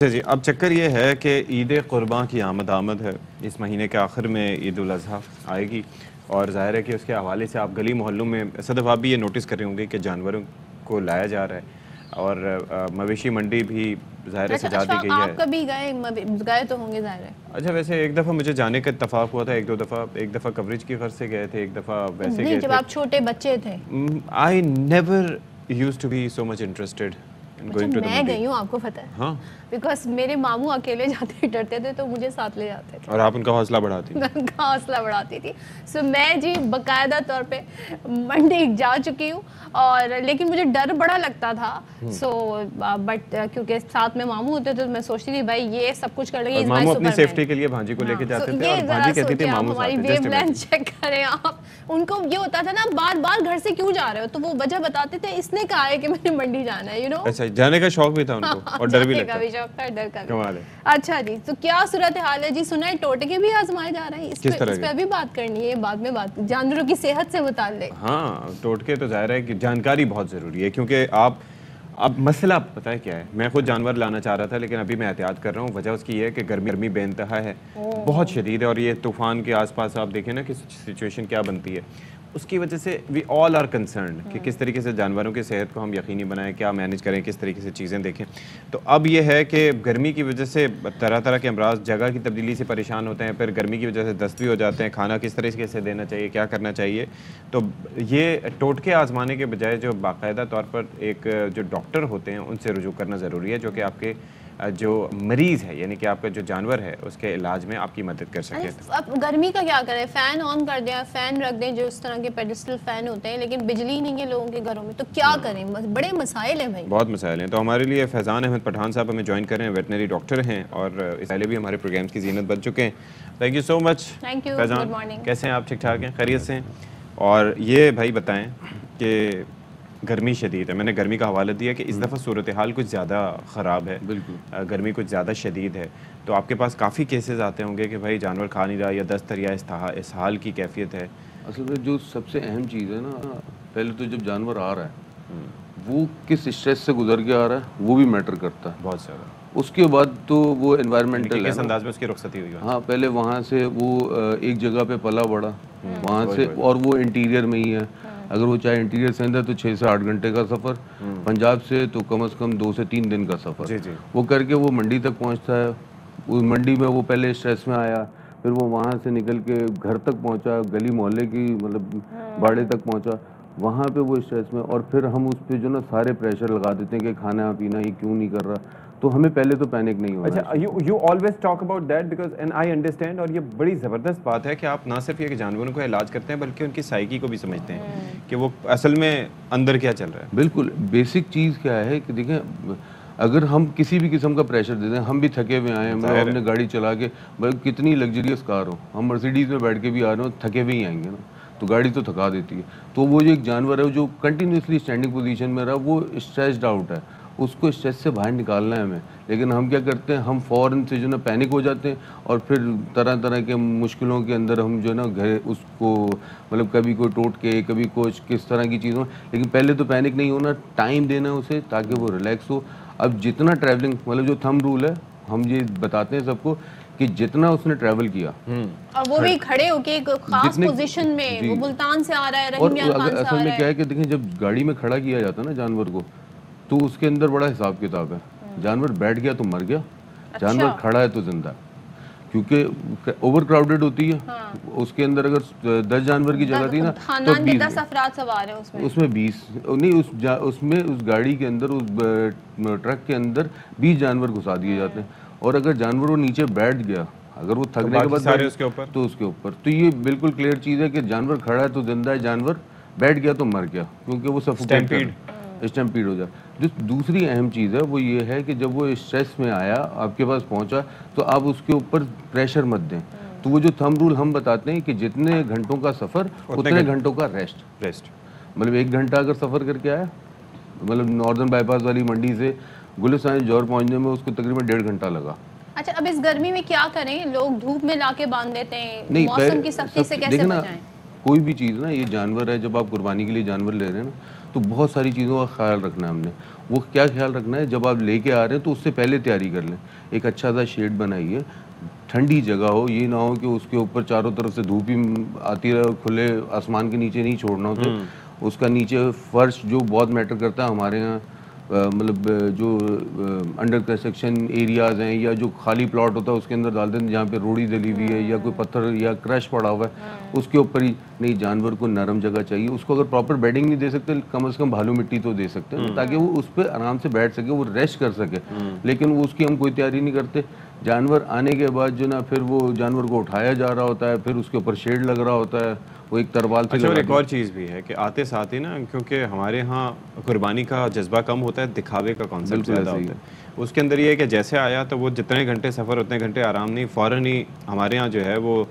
जी, अब चक्कर ये है कि ईद क़ुरबान की आमद है। इस महीने के आखिर में ईद उल अज़हा आएगी और ज़ाहिर है कि उसके हवाले से आप गली मोहल्लों में सदफ़ आप भी ये नोटिस कर रहे होंगे कि जानवरों को लाया जा रहा है और मवेशी मंडी भी ज़ाहिर है सजा दी गई है। आप कभी गए तो होंगे ज़ाहिर है। अच्छा, वैसे एक दफ़ा मुझे जाने का इत्तेफ़ाक हुआ था, एक दफ़ा कवरेज की गर्ज से गए थे, एक दफ़ा वैसे गए थे। जब आप छोटे बच्चे थे। I never used to be so much interested. अच्छा, मैं गई हूँ, आपको पता है? हाँ, बिकॉज मेरे मामू अकेले जाते डरते थे तो मुझे साथ ले जाते थे और आप उनका हौसला बढ़ाती मैं उनका हौसला बढ़ाती थी। सो मैं जी बाकायदा तौर पे मंडी जा चुकी हूँ और लेकिन मुझे डर बड़ा लगता था। सो बट क्योंकि साथ में मामू होते थे तो मैं सोचती थी भाई ये सब कुछ कर लेंगे। मामू अपनी सेफ्टी के लिए भांजी को लेके जाते थे और भांजी कहती थी मामू हमारी वेवलेंथ चेक करें आप। उनको ये होता था ना बार बार घर से क्यों जा रहे हो, तो वो वजह बताते थे इसने कहा है कि मैंने मंडी जाना है, यू नो। अच्छा, जाने का शौक भी था उनको और डर भी लगता था, डर का भी। कमाल है। अच्छा जी, तो क्या सूरत हाल है जी? सुना है टोटके भी आजमाए जा रहे हैं, इस पे अभी बात करनी है, बाद में बात जानवरों की सेहत से मुताल्लिक। हाँ, टोटके तो ज़ाहिर है कि जानकारी बहुत ज़रूरी है क्योंकि अब मसला पता है क्या है, मैं खुद जानवर लाना चाह रहा था लेकिन अभी मैं एहतियात कर रहा हूँ। वजह उसकी ये है कि गर्मी बेइंतहा है, बहुत शदीद है और ये तूफ़ान के आसपास आप देखें ना कि सिचुएशन क्या बनती है, उसकी वजह से वी ऑल आर कंसर्न कि किस तरीके से जानवरों की सेहत को हम यकीनी बनाएं, क्या मैनेज करें, किस तरीके से चीज़ें देखें। तो अब ये है कि गर्मी की वजह से तरह तरह के अमराज, जगह की तब्दीली से परेशान होते हैं, फिर गर्मी की वजह से दस्त भी हो जाते हैं, खाना किस तरीके से देना चाहिए, क्या करना चाहिए। तो ये टोटके आजमाने के बजाय जो बाकायदा तौर पर एक जो डॉक्टर होते हैं उनसे रुजू करना ज़रूरी है, जो कि आपके जो मरीज़ है यानी कि आपका जो जानवर है उसके इलाज में आपकी मदद कर सके। अब गर्मी का क्या करें? फ़ैन ऑन कर दें, फ़ैन रख दें जो इस तरह के पेडिस्टल फ़ैन होते हैं, लेकिन बिजली नहीं है लोगों के घरों में, तो क्या करें? बड़े मसाइल हैं भाई, बहुत मसाइल हैं। तो हमारे लिए फैज़ान अहमद पठान साहब हमें ज्वाइन कर रहे हैं, वेटनरी डॉक्टर हैं और इस पहले भी हमारे प्रोग्राम्स की ज़ीनत बन चुके हैं। Thank you so much. Thank you, Faizan, good morning. कैसे हैं आप? ठीक ठाक हैं, खैरियत से हैं? और ये भाई बताएं कि गर्मी शदीद है, मैंने गर्मी का हवाला दिया कि इस दफ़ा सूरत हाल कुछ ज़्यादा ख़राब है, बिल्कुल गर्मी कुछ ज़्यादा शदीद है, तो आपके पास काफ़ी केसेस आते होंगे कि भाई जानवर खा नहीं रहा या दस्त या इसहाल की कैफियत है। असल में जो सबसे अहम चीज़ है ना, पहले तो जब जानवर आ रहा है वो किस स्ट्रेस से गुजर के आ रहा है वो भी मैटर करता है बहुत ज़्यादा। उसके बाद तो वो एनवायरमेंटल किस अंदाज में उसकी रुखसती हुई। हाँ, पहले वहाँ से वो एक जगह पे पला बढ़ा वहाँ से, और वो इंटीरियर में ही है। अगर वो चाहे इंटीरियर से अंदर तो 6 से 8 घंटे का सफ़र, पंजाब से तो कम से कम 2 से 3 दिन का सफ़र वो करके वो मंडी तक पहुँचता है। उस मंडी में वो पहले स्ट्रेस में आया, फिर वो वहाँ से निकल के घर तक पहुँचा, गली मोहल्ले की मतलब बाड़े तक पहुँचा, वहाँ पे वो स्ट्रेस में, और फिर हम उस पर जो ना सारे प्रेशर लगा देते हैं कि खाना पीना ये क्यों नहीं कर रहा, तो हमें पहले तो पैनिक नहीं होना। अच्छा, you always talk about that because and I understand, और ये बड़ी ज़बरदस्त बात है कि आप ना सिर्फ ये कि जानवरों को इलाज करते हैं बल्कि उनकी साइकी को भी समझते हैं कि वो असल में अंदर क्या चल रहा है। बिल्कुल, बेसिक चीज़ क्या है कि देखें, अगर हम किसी भी किस्म का प्रेशर दे दें, हम भी थके हुए आए हैं, मतलब हमने गाड़ी चला के, भाई कितनी लग्जरियस कार हो, हम मर्सिडीज़ में बैठ के भी आ रहे हो, थके हुए ही आएंगे ना, तो गाड़ी तो थका देती है। तो वो जो एक जानवर है जो कंटिन्यूसली स्टैंडिंग पोजीशन में रहा, वो स्ट्रेस्ड आउट है, उसको स्ट्रेस से बाहर निकालना है हमें। लेकिन हम क्या करते हैं, हम फ़ौरन से जो ना पैनिक हो जाते हैं और फिर तरह तरह के मुश्किलों के अंदर हम जो ना घर उसको मतलब कभी कोई टोट के, कभी कुछ किस तरह की चीज़ों। लेकिन पहले तो पैनिक नहीं होना, टाइम देना उसे ताकि वो रिलैक्स हो। अब जितना ट्रैवलिंग मतलब जो थंब रूल है, हम ये बताते हैं सबको कि जितना उसने ट्रैवल किया, और वो भी खड़े होके एक खास पोजीशन में, वो मुल्तान से आ रहा है, और असल में क्या है कि देखें, जब गाड़ी में खड़ा किया जाता है ना जानवर को, तो उसके अंदर बड़ा हिसाब किताब है। जानवर बैठ गया तो मर गया, जानवर खड़ा है तो जिंदा है, क्योंकि ओवर क्राउडेड होती है। उसके अंदर अगर 10 जानवर की जगह थी ना तो 10 अफराद सवार हैं उसमें 20 नहीं, उसमें उस गाड़ी के अंदर, उस ट्रक के अंदर 20 जानवर घुसा दिए जाते हैं। और अगर जानवर वो नीचे बैठ गया, अगर वो थकने के बाद सारे उसके ऊपर, तो उसके ऊपर, तो ये बिल्कुल क्लियर चीज़ है कि जानवर खड़ा है तो जिंदा है, जानवर बैठ गया तो मर गया, क्योंकि वो स्टैम्पीड हो जाए। जो दूसरी अहम चीज़ है वो ये है कि जब वो स्ट्रेस में आया, आपके पास पहुंचा, तो आप उसके ऊपर प्रेशर मत दें। तो वो जो थंब रूल हम बताते हैं कि जितने घंटों का सफ़र उतने घंटों का रेस्ट। मतलब 1 घंटा अगर सफ़र करके आया, मतलब नॉर्दर्न बाईपास वाली मंडी से गुलिस्तान जौहर पहुँचने में उसको तकरीबन 1.5 घंटा लगा। अच्छा, अब इस गर्मी में क्या करें? लोग धूप में लाके बांध देते हैं, मौसम की सख्ती से कैसे बचाएं? कोई भी चीज़ ना, ये जानवर है, जब आप कुर्बानी के लिए जानवर ले रहे हैं ना, तो बहुत सारी चीज़ों का ख्याल रखना है हमने। वो क्या ख्याल रखना है, जब आप लेके आ रहे हैं तो उससे पहले तैयारी कर लें। एक अच्छा सा शेड बनाइए, ठंडी जगह हो, ये ना हो कि उसके ऊपर चारों तरफ से धूप ही आती रहे, खुले आसमान के नीचे नहीं छोड़ना होता। उसका नीचे फर्श जो बहुत मैटर करता है हमारे यहाँ, मतलब जो अंडर कंस्ट्रक्शन एरियाज़ हैं या जो खाली प्लॉट होता है उसके अंदर डाल देते हैं जहाँ पे रोड़ी डली हुई है या कोई पत्थर या क्रश पड़ा हुआ है, उसके ऊपर ही नहीं। जानवर को नरम जगह चाहिए, उसको अगर प्रॉपर बेडिंग नहीं दे सकते कम से कम भालू मिट्टी तो दे सकते हैं ताकि वो उस पर आराम से बैठ सके, वो रेस्ट कर सके। लेकिन वो उसकी हम कोई तैयारी नहीं करते। जानवर आने के बाद जो ना फिर वो जानवर को उठाया जा रहा होता है, फिर उसके ऊपर शेड लग रहा होता है, वो एक तरवाल से। अच्छा, और एक और चीज़ भी है कि आते साथ ही ना, क्योंकि हमारे यहाँ कुर्बानी का जज्बा कम होता है, दिखावे का कॉन्सेप्ट ज़्यादा होता है। उसके अंदर ये है कि जैसे आया तो वो जितने घंटे सफ़र उतने घंटे आराम नहीं, फ़ौरन ही हमारे यहाँ जो है वो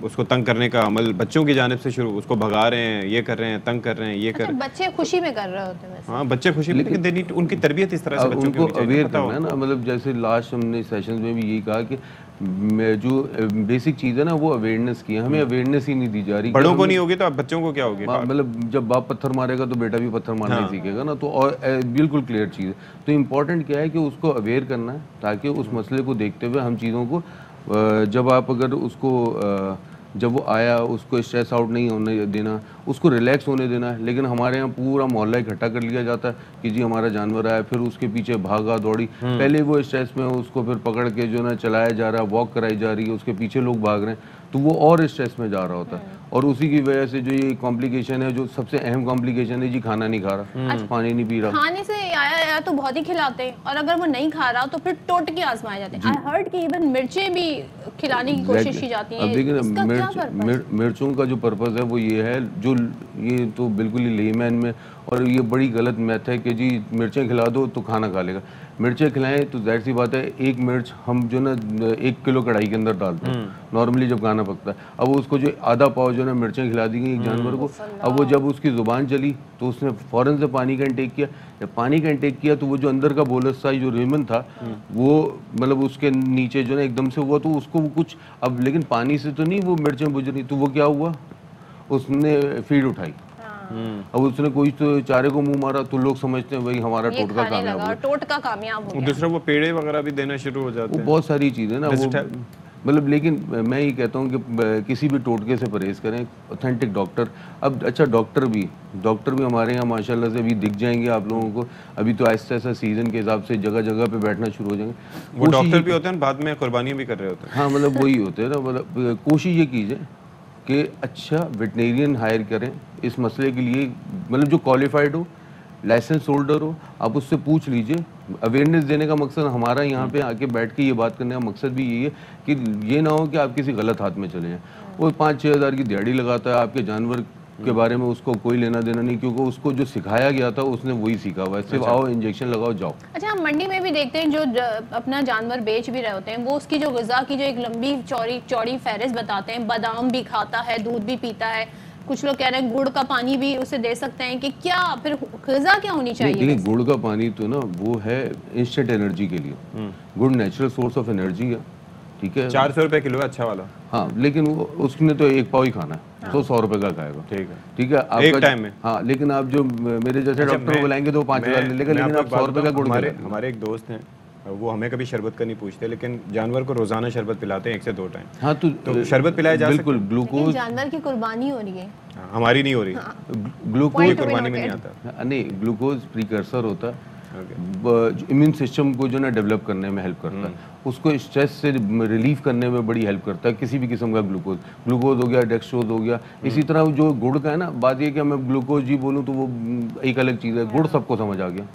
उसको तंग करने का अमल बच्चों की जानिब से शुरू, उसको भगा रहे हैं, ये कर रहे हैं, तंग कर रहे हैं, ये कर रहे हैं। बच्चे खुशी में कर रहे होते हैं। हाँ, बच्चे खुशी में, लेकिन उनकी तरबियत इस तरह से बच्चों उनको अवेयर करना है ना। मतलब जैसे लास्ट हमने सेशंस में भी यही कहा कि जो बेसिक चीज़ है ना वो अवेयरनेस की है, हमें अवेयरनेस ही नहीं दी जा रही। बड़ों को नहीं होगी तो अब बच्चों को क्या होगी? मतलब जब बाप पत्थर मारेगा तो बेटा भी पत्थर मारना ही सीखेगा ना। तो और बिल्कुल क्लियर चीज़ है। तो इम्पोर्टेंट क्या है कि उसको अवेयर करना है ताकि उस मसले को देखते हुए हम चीज़ों को, जब आप अगर उसको जब वो आया उसको स्ट्रेस आउट नहीं होने देना, उसको रिलैक्स होने देना है। लेकिन हमारे यहाँ पूरा मोहल्ला इकट्ठा कर लिया जाता है कि जी हमारा जानवर आया, फिर उसके पीछे भागा दौड़ी, पहले वो स्ट्रेस में उसको फिर पकड़ के जो ना चलाया जा रहा है, वॉक कराई जा रही है, उसके पीछे लोग भाग रहे हैं, तो वो और स्ट्रेस में जा रहा होता है। और उसी की वजह से जो ये कॉम्प्लिकेशन है, जो सबसे अहम कॉम्प्लिकेशन है जी, खाना नहीं खा रहा, पानी नहीं पी रहा। खाने से आया तो बहुत ही खिलाते हैं, और अगर वो नहीं खा रहा तो फिर टोटके आजमाए जाते हैं। आई हर्ड कि इवन मिर्चें भी खिलाने की कोशिश की जाती हैं। अब देखिए मिर्चों का जो पर्पस है वो ये है, जो ये तो बिल्कुल ही लेमैन में, और ये बड़ी गलत मैथ है कि जी मिर्चें खिला दो तो खाना खा लेगा। मिर्चें खिलाएं तो जाहिर सी बात है, एक मिर्च हम जो ना 1 किलो कढ़ाई के अंदर डालते हैं नॉर्मली जब खाना पकता है। अब उसको जो आधा पाव जो ना मिर्चें खिला दी गई एक जानवर को, अब वो जब उसकी ज़ुबान चली तो उसने फ़ौरन से पानी का इंटेक किया। जब पानी का इंटेक किया तो वो जो अंदर का बोलस था, जो रेमन था, वो मतलब उसके नीचे जो ना एकदम से हुआ, तो उसको वो कुछ, अब लेकिन पानी से तो नहीं वो मिर्चें बुझ रही, तो वो क्या हुआ, उसने फीड उठाई। अब उसने कोई तो चारे को मुंह मारा तो लोग समझते हैं भाई हमारा टोटका कामयाब हो, टोटका कामयाब हो गया। दूसरा वो पेड़े वगैरह भी देना शुरू हो जाते हैं, बहुत सारी चीज़ें ना वो, मतलब। लेकिन मैं ये कहता हूँ कि किसी भी टोटके से परहेज़ करें, ऑथेंटिक डॉक्टर। अब अच्छा डॉक्टर भी हमारे यहाँ माशाल्लाह से अभी दिख जाएंगे आप लोगों को। अभी तो ऐसा ऐसा सीज़न के हिसाब से जगह जगह पे बैठना शुरू हो जाएंगे। वो डॉक्टर भी होते हैं, बाद में कुर्बानियाँ भी कर रहे होते हैं। हाँ, मतलब वही होते हैं ना। मतलब कोशिश ये कीजिए कि अच्छा वेटनेरियन हायर करें इस मसले के लिए, मतलब जो क्वालिफाइड हो, लाइसेंस होल्डर हो, आप उससे पूछ लीजिए। अवेयरनेस देने का मकसद हमारा यहाँ पे आके बैठ के ये बात करने का मकसद भी यही है कि ये ना हो कि आप किसी गलत हाथ में चले जाएं। वो 5-6 हज़ार की दिहाड़ी लगाता है, आपके जानवर के बारे में उसको कोई लेना देना नहीं, क्योंकि उसको जो सिखाया गया था उसने वही सीखा हुआ है। सिर्फ आओ इंजेक्शन लगाओ जाओ। अच्छा, हम मंडी में भी देखते हैं जो अपना जानवर बेच भी रहे होते हैं, वो उसकी जो ग़िज़ा की जो एक लंबी चौड़ी फहरिस्त बताते हैं। बादाम भी खाता है, दूध भी पीता है, कुछ लोग कह रहे हैं गुड़ का पानी भी उसे दे सकते हैं। कि क्या फिर ग़िज़ा क्या होनी चाहिए? देखिए गुड़ का पानी तो ना वो है इंस्टेंट एनर्जी के लिए। गुड़ नेचुरल सोर्स ऑफ एनर्जी है, ठीक है। 400 रुपए किलो है, अच्छा वाला। हाँ, लेकिन वो उसने तो 1 पाव ही खाना है, तो 100 रुपए का खाएगा। ठीक है एक टाइम में। हाँ, लेकिन आप जो मेरे जैसे डॉक्टर को बुलाएंगे तो 5,000 ले लेगा, लेकिन आप 100 रुपए का गुड़। हमारे एक दोस्त हैं, वो हमें कभी शरबत का नहीं पूछते, लेकिन जानवर को रोजाना शरबत पिलाते हैं 1 से 2 टाइम। हाँ, तो शरबत पिलाया जा सकता है। बिल्कुल, ग्लूकोज। जानवर की कुर्बानी हो रही है, हमारी नहीं हो रही। ग्लूकोज कुर्बानी में नहीं आता। नहीं, ग्लूकोज प्रीकर्सर होता है, इम्यून सिस्टम को जो ना डेवलप करने में हेल्प करता है, उसको स्ट्रेस से रिलीफ करने में बड़ी हेल्प करता है किसी भी किस्म का ग्लूकोज हो गया, डेक्सट्रोज हो गया। इसी तरह जो गुड़ का है ना, बात ये कि मैं ग्लूकोज जी बोलूँ तो वो एक अलग चीज़ है। गुड़ सबको समझ आ गया,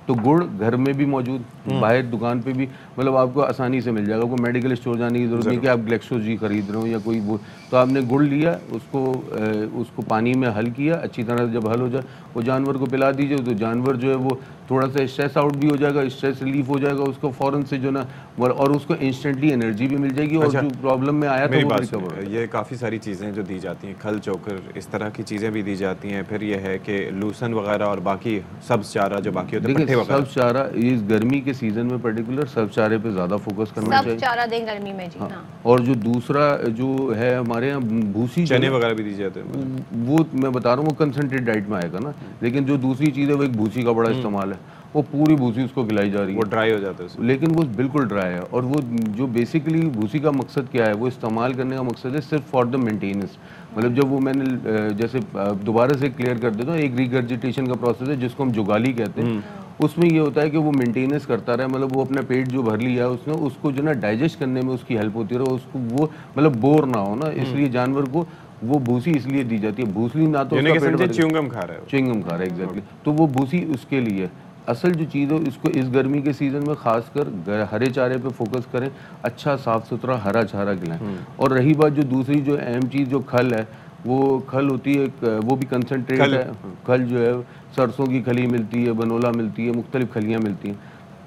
तो गुड़ घर में भी मौजूद, बाहर दुकान पे भी, मतलब आपको आसानी से मिल जाएगा। कोई मेडिकल स्टोर जाने की जरूरत नहीं कि आप ग्लेक्सोज जी खरीद रहे हो या कोई वो। तो आपने गुड़ लिया, उसको पानी में हल किया अच्छी तरह से, जब हल हो जाए वो जानवर को पिला दीजिए, तो जानवर जो है वो थोड़ा सा स्ट्रेस आउट भी हो जाएगा, स्ट्रेस रिलीफ हो जाएगा उसको फ़ौरन से जो ना, और उसको इंस्टेंटली एनर्जी भी मिल जाएगी। और जो प्रॉब्लम में आया था वो रिकवर। ये काफ़ी सारी चीज़ें जो दी जाती हैं, खल चोकर, इस तरह की चीज़ें भी दी जाती हैं। फिर ये है कि लूसन वगैरह और बाकी सब्ज़ चारा जो बाकी होते हैं, वगैरह। सब चारा इस गर्मी के सीजन में पर्टिकुलर सब चारे पे ज़्यादा फोकस करना सब चाहिए। चारा दें गर्मी में जी। हाँ। हाँ। और जो दूसरा जो है हमारे यहाँ भूसी जो चने है, वगैरह भी दिए जाते हैं। वो मैं बता रहा हूँ वो कंसनट्रेट डाइट में आएगा ना, लेकिन जो दूसरी चीज़ है वो एक भूसी का बड़ा इस्तेमाल है, वो पूरी भूसी उसको खिलाई जा रही वो है, ड्राई हो जाता है उसमें। लेकिन वो बिल्कुल ड्राई है। और वो जो बेसिकली भूसी का मकसद क्या है, वो इस्तेमाल करने का मकसद है सिर्फ फॉर द मेंटेनेंस। मतलब जब वो मैंने जैसे दोबारा से क्लियर कर देता हूँ, एक रिगर्जिटेशन का प्रोसेस है जिसको हम जुगाली कहते हैं। उसमें ये होता है कि वो मेंटेनेंस करता रहे, मतलब वो अपना पेट जो भर लिया है उसने, उसको जो ना डाइजेस्ट करने में उसकी हेल्प होती रहे, उसको वो मतलब बोर ना हो ना, इसलिए जानवर को वो भूसी इसलिए दी जाती है। भूसी ना तो उसका पेट भर, च्युइंगम खा रहा है वो। च्युइंगम खा रहा है एग्जैक्टली, तो वो भूसी उसके लिए है। असल जो चीज़ है इसको इस गर्मी के सीज़न में खासकर हरे चारे पे फोकस करें, अच्छा साफ़ सुथरा हरा चारा खिलाएं। और रही बात जो दूसरी जो अहम चीज़ जो खल है, वो खल होती है, वो भी कंसनट्रेट है। खल जो है सरसों की खली मिलती है, बनोला मिलती है, मुख्तलिफ खलियाँ मिलती हैं।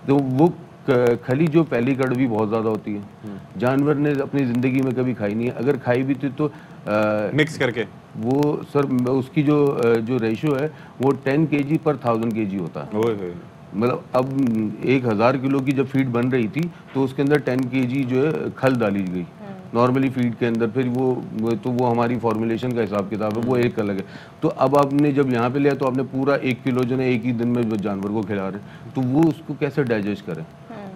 तो वो खली जो पहली कड़वी बहुत ज़्यादा होती है, जानवर ने अपनी ज़िंदगी में कभी खाई नहीं है। अगर खाई भी थी तो मिक्स करके वो सर उसकी जो रेशियो है वो 10 kg पर 1000 kg होता है। ओए होए। मतलब अब 1000 किलो की जब फीड बन रही थी तो उसके अंदर 10 kg जो है खल डाली गई नॉर्मली फीड के अंदर। फिर वो हमारी फॉर्मुलेशन का हिसाब किताब है, वो एक अलग है। तो अब आपने जब यहाँ पे लिया तो आपने पूरा 1 किलो जो है एक ही दिन में जो जानवर को खिला रहे हैं, तो वो उसको कैसे डाइजेस्ट करें,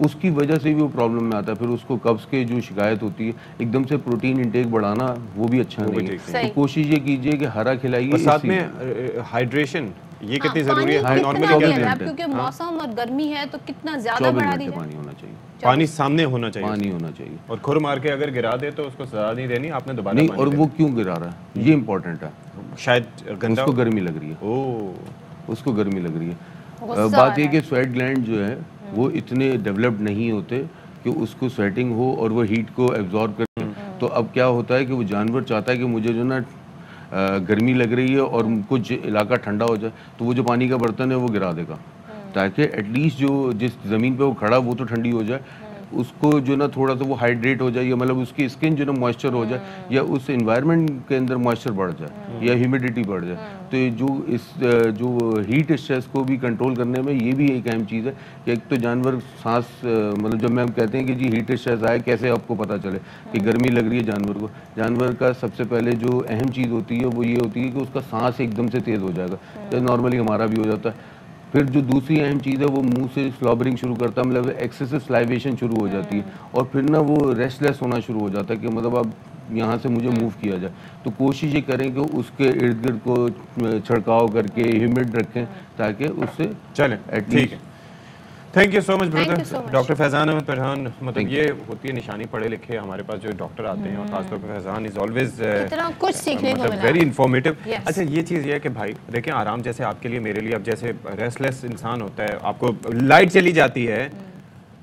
उसकी वजह से भी वो प्रॉब्लम में आता है। फिर उसको कब्ज के जो शिकायत होती है, एकदम से प्रोटीन इंटेक बढ़ाना वो भी अच्छा नहीं है। तो कोशिश ये कीजिए कि हरा खिलाइए। और साथ में हाइड्रेशन ये कितनी जरूरी है पानी नॉर्मली कितना क्या देना है? कहते हैं? क्योंकि मौसम और गर्मी है तो कितना ज्यादा 24 बढ़ा घंटे दीजिए। पानी होना चाहिए, पानी सामने होना चाहिए, पानी होना चाहिए। और खुर मार के अगर गिरा दे तो उसको सजा नहीं देनी, आपने दोबारा नहीं। पानी और देना। वो क्यों गिरा रहा है ये इंपॉर्टेंट है, शायद गंदा उसको गर्मी लग रही है, ओह उसको गर्मी लग रही है। गुस्सा बात आ ये रहा कि स्वेट ग्लैंड जो है वो इतने डेवलप्ड नहीं होते कि उसको स्वेटिंग हो और वो हीट को एब्जॉर्ब करे। तो अब क्या होता है कि वो जानवर चाहता है कि मुझे जो ना गर्मी लग रही है और कुछ इलाका ठंडा हो जाए, तो वो जो पानी का बर्तन है वो गिरा देगा, ताकि एटलीस्ट जो जिस ज़मीन पे वो खड़ा वो तो ठंडी हो जाए, उसको जो ना थोड़ा सा वो हाइड्रेट हो जाए, या मतलब उसकी स्किन जो ना मॉइस्चर हो जाए, या उस एनवायरनमेंट के अंदर मॉइस्चर बढ़ जाए या ह्यूमिडिटी बढ़ जाए। तो ये जो हीट स्ट्रेस को भी कंट्रोल करने में ये भी एक अहम चीज़ है कि एक तो जानवर सांस मतलब जब मैं हम कहते हैं कि जी हीट स्ट्रेस आए, कैसे आपको पता चले कि गर्मी लग रही है जानवर को। जानवर का सबसे पहले जो अहम चीज़ होती है वो ये होती है कि उसका सांस एकदम से तेज़ हो जाएगा, जैसे नॉर्मली हमारा भी हो जाता है। फिर जो दूसरी अहम चीज़ है वो मुंह से स्लॉबरिंग शुरू करता है, मतलब एक्सेसिव स्लाइवेशन शुरू हो जाती है, और फिर ना वो रेस्टलेस होना शुरू हो जाता है कि मतलब अब यहाँ से मुझे मूव किया जाए। तो कोशिश ये करें कि उसके इर्द गिर्द को छिड़काव करके ह्यूमिड रखें ताकि उससे चलें। ठीक है, thank you so much brother. Doctor Faizan Ahmed Pathan, मतलब ये होती है निशानी पढ़े लिखे हमारे पास जो डॉक्टर आते हैं, और खासतौर पर फैजान इज ऑलवेज कितना कुछ सीखने को मिला, वेरी इन्फॉर्मेटिव। Yes. अच्छा ये चीज़ ये है कि भाई देखें, आराम जैसे आपके लिए मेरे लिए, अब जैसे रेस्टलेस इंसान होता है, आपको लाइट चली जाती है,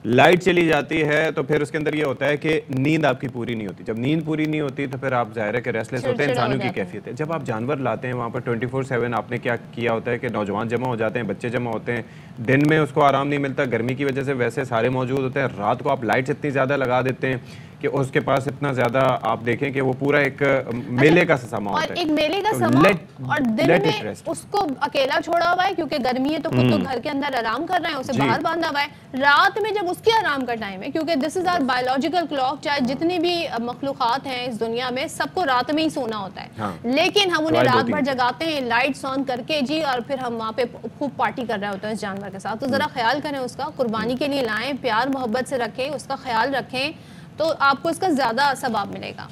लाइट चली जाती है तो फिर उसके अंदर ये होता है कि नींद आपकी पूरी नहीं होती। जब नींद पूरी नहीं होती तो फिर आप जाहिर है कि रेस्टलेस होते हैं, इंसानों की कैफियत है। जब आप जानवर लाते हैं वहाँ पर 24/7 आपने क्या किया होता है कि नौजवान जमा हो जाते हैं, बच्चे जमा होते हैं, दिन में उसको आराम नहीं मिलता, गर्मी की वजह से वैसे सारे मौजूद होते हैं, रात को आप लाइट्स इतनी ज़्यादा लगा देते हैं कि उसके पास इतना ज़्यादा आप देखें कि वो पूरा एक मेले का समा होता है, और एक मेले का तो समा, और दिन let it में rest. उसको अकेला छोड़ा हुआ है क्योंकि गर्मी है, तो खुद तो घर के अंदर आराम कर रहे हैं, उसे बाहर बांधा हुआ है। रात में जब उसकी आराम का टाइम है, क्योंकि this is our biological clock, चाहे जितने भी मखलूकात हैं इस दुनिया में सबको रात में ही सोना होता है। हाँ। लेकिन हम उन्हें रात भर जगाते हैं लाइट्स ऑन करके जी, और फिर हम वहाँ पे खूब पार्टी कर रहे होते हैं इस जानवर के साथ। तो जरा ख्याल करें उसका, कुर्बानी के लिए लाएं, प्यार मोहब्बत से रखें, उसका ख्याल रखें, तो आपको इसका ज्यादा सवाब मिलेगा।